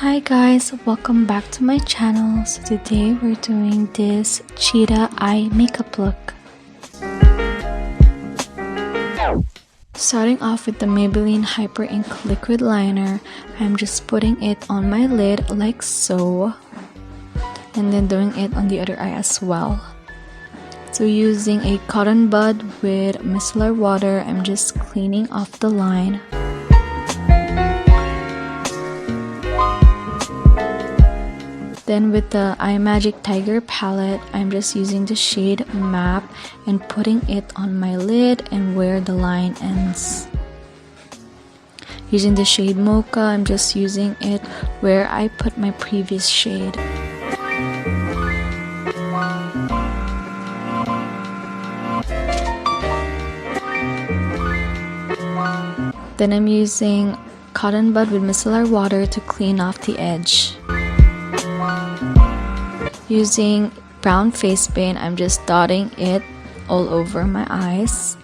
Hi guys, welcome back to my channel. So today we're doing this cheetah eye makeup look. Starting off with the Maybelline Hyper Ink liquid liner, I'm just putting it on my lid like so, and then doing it on the other eye as well. So using a cotton bud with micellar water, I'm just cleaning off the line. Then with the iMagic Tiger palette, I'm just using the shade Map and putting it on my lid and where the line ends. Using the shade Mocha, I'm just using it where I put my previous shade. Then I'm using cotton bud with micellar water to clean off the edge. Using brown face paint, I'm just dotting it all over my eyes.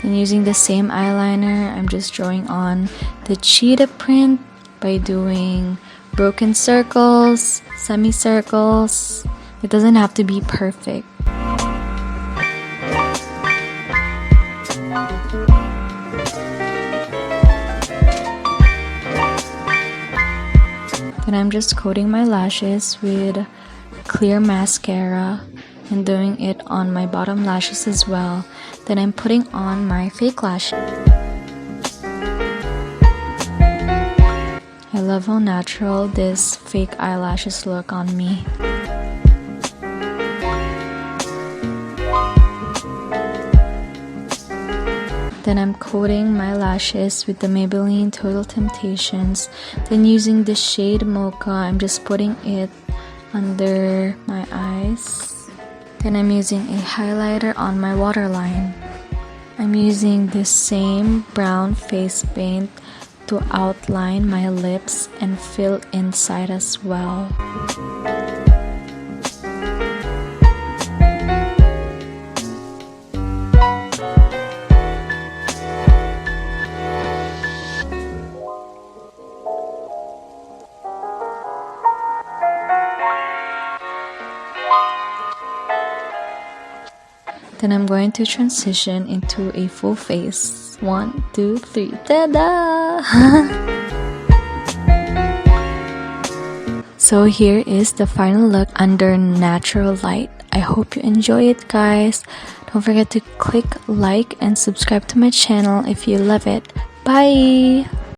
Then using the same eyeliner, I'm just drawing on the cheetah print by doing broken circles, semicircles. It doesn't have to be perfect. Then I'm just coating my lashes with clear mascara and doing it on my bottom lashes as well. Then I'm putting on my fake lashes. I love how natural this fake eyelashes look on me. Then I'm coating my lashes with the Maybelline Total Temptations. Then using the shade Mocha, I'm just putting it under my eyes. Then I'm using a highlighter on my waterline. I'm using the same brown face paint to outline my lips and fill inside as well. Then I'm going to transition into a full face. 1, 2, 3, ta-da! So here is the final look under natural light. I hope you enjoy it, guys. Don't forget to click like and subscribe to my channel if you love it. Bye!